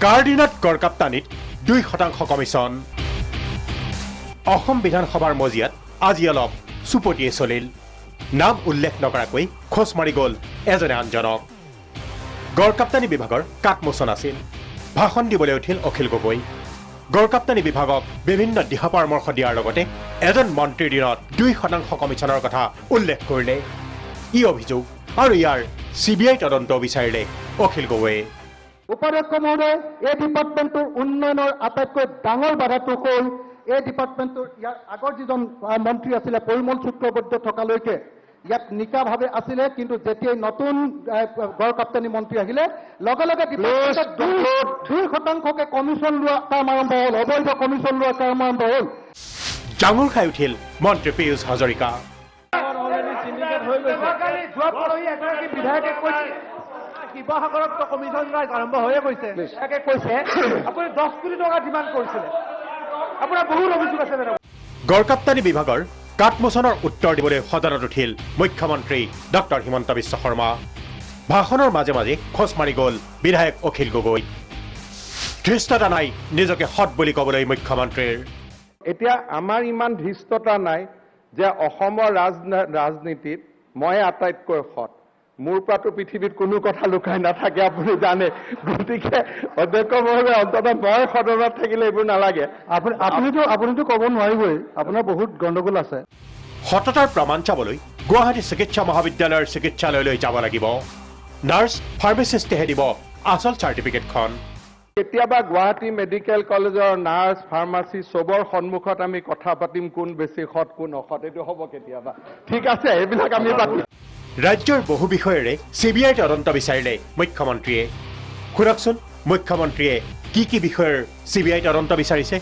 কাৰ্ডিনাত গড়কাপ্তানিত 2% commission Assam বিধানসভাৰ মজিয়াত আজি অলপ চুপতিয়ে চলিল নাম উল্লেখ নকৰাকৈ খোজ মাৰি গ'ল এজনে আনজনক গড়কাপ্তানি বিভাগৰ কাকমোচন আছিল ভাষণ দিবলৈ উঠিল অখিল গগৈ গড়কাপ্তানি বিভাগক বিভিন্ন দিহা পৰামৰ্শ দিয়াৰ লগতে এজন মন্ত্ৰীৰ দিনত 2% কমিশ্যনৰ কথা উল্লেখ কৰিলে ই অভিযোগ আৰু ইয়াৰ CBI তদন্ত বিচাৰিলে অখিল গগৈয়ে উপাধ্যক্ষ মহোদয় এই ডিপাৰ্টমেণ্টৰ উন্নয়নৰ আটাইতকৈ ডাঙৰ বাধাটো হ'ল এই ডিপাৰ্টমেণ্টৰ ইয়াৰ আগৰ যিজন মন্ত্ৰী আছিলে পৰিমল চক্ৰৱৰ্তী থকালৈকে ইয়াত নিকাভাৱে আছিলে কিন্তু যেতিয়াই নতুন গড়কাপ্তানি মন্ত্ৰী আহিলে লগে লগে 2%কে কমিশ্যন লোৱা কাম আৰম্ভ হ'ল অবৈধ কমিশ্যন লোৱা কাম আৰম্ভ হ'ল জাঙুৰ খাই উঠিল মন্ত্ৰী পীয়ুষ হাজৰিকা বিধায়কে কৈছে শিৱসাগৰত কমিশ্যন ৰাইজ আৰম্ভ হৈয়ে গৈছে কৈছে আপুনি 10 কোটি টকা ডিমাণ্ড কৰিছিলে আপোনাৰ বহুত অভিযোগ আছে গড়কাপ্তানি বিভাগৰ কাটমোচনৰ উত্তৰ দিবলৈ সদনত উঠিল মুখ্যমন্ত্ৰী ডক্টৰ হিমন্ত বিশ্ব শৰ্মা ভাষণৰ মাজে মাজে খোজ মাৰি গ'ল বিধায়ক অখিল গগৈ ধৃষ্টতা নাই নিজকে সৎ বুলি ক'বলৈ মুখ্যমন্ত্ৰীৰ এতিয়া আমাৰ ইমান ধৃষ্টতা নাই যে অসমৰ ৰাজনীতিত মই আটাইতকৈ সৎ মোৰ পৰাটো পৃথিৱীত কোনো কথা লুকাই নাথাকে আপুনি জানে গতিকে অধ্যক্ষ মহোদয় অন্ততঃ মই সদনত থাকিলে এইবোৰ নালাগে আপুনিতো ক'ব নোৱাৰিবই আপোনাৰ বহুত গণ্ডগোল আছে সততাৰ প্ৰমাণ চাবলৈ গুৱাহাটী চিকিৎসা মহাবিদ্যালয়ৰ চিকিৎসালয়লৈ যাব লাগিব নাৰ্ছ ফাৰ্মাচিষ্টেহে দিব আচল চাৰ্টিফিকেটখন কেতিয়াবা গুৱাহাটী মেডিকেল কলেজৰ নাৰ্ছ ফাৰ্মাচী চবৰ সন্মুখত আমি কথা পাতিম কোন বেছি সৎ কোন অসৎ এইটো হ'ব কেতিয়াবা ঠিক আছে এইবিলাক আমি পাতিম ৰাজ্যৰ বহু বিষয়েৰে CBI তদন্ত বিচাৰিলে মুখ্যমন্ত্ৰীয়ে শুনকচোন মুখ্যমন্ত্ৰীয়ে কি বিষয়ৰ CBI তদন্ত বিচাৰিছে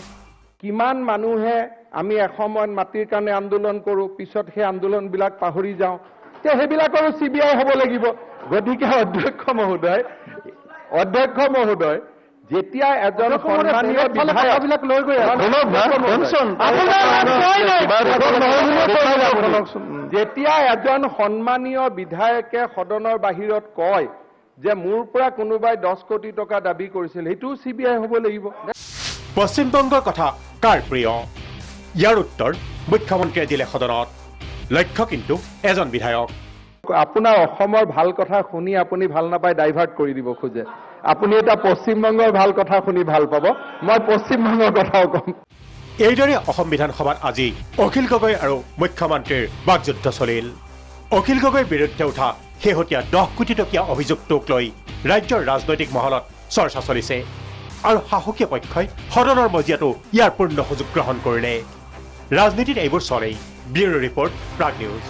কিমান মানুহে আমি এসময়ত মাটিৰ কাৰণে আন্দোলন কৰোঁ পিছত সেই আন্দোলনবিলাক পাহৰি যাওঁ তে সেইবিলাকৰো CBI হ'ব লাগিব গতিকে অধ্যক্ষ মহোদয় যেতিয়া এজন সন্মানীয় বিধায়ক লৈ গৈ যেতিয়া এজন সন্মানীয় বিধায়কে সদনৰ বাহিৰত কয় যে মোৰ পৰা কোনোবাই 10 কোটি টকা দাবী কৰিছিল সেইটো CBI হ'ব লাগিব পশ্চিমবংগৰ কথা কাৰ প্ৰিয় ইয়াৰ উত্তৰ মুখ্যমন্ত্ৰীয়ে দিলে সদনত লক্ষ্য কিন্তু এজন বিধায়ক আপোনাৰ অসমৰ ভাল কথা শুনি আপুনি ভাল নাপায় ডাইভাৰ্ট কৰি দিব খোজে আপুনি এটা পশ্চিমবংগৰ ভাল কথা শুনি ভাল পাব মই পশ্চিমবংগৰ কথাও কম এইদৰে অসম বিধানসভাত আজি অখিল গগৈ আৰু মুখ্যমন্ত্ৰীৰ বাকযুদ্ধ চলিল অখিল গগৈৰ বিৰুদ্ধে উঠা শেহতীয়া 10 কোটি টকীয়া অভিযোগটোক লৈ ৰাজ্যৰ ৰাজনৈতিক মহলত চৰ্চা চলিছে আৰু শাসকীয় পক্ষই সদনৰ মজিয়াটো ইয়াৰ পূৰ্ণ সুযোগ গ্ৰহণ কৰিলে ৰাজনীতিত এইবোৰ চলেই ব্যুৰো ৰিপৰ্ট প্ৰাগ নিউজ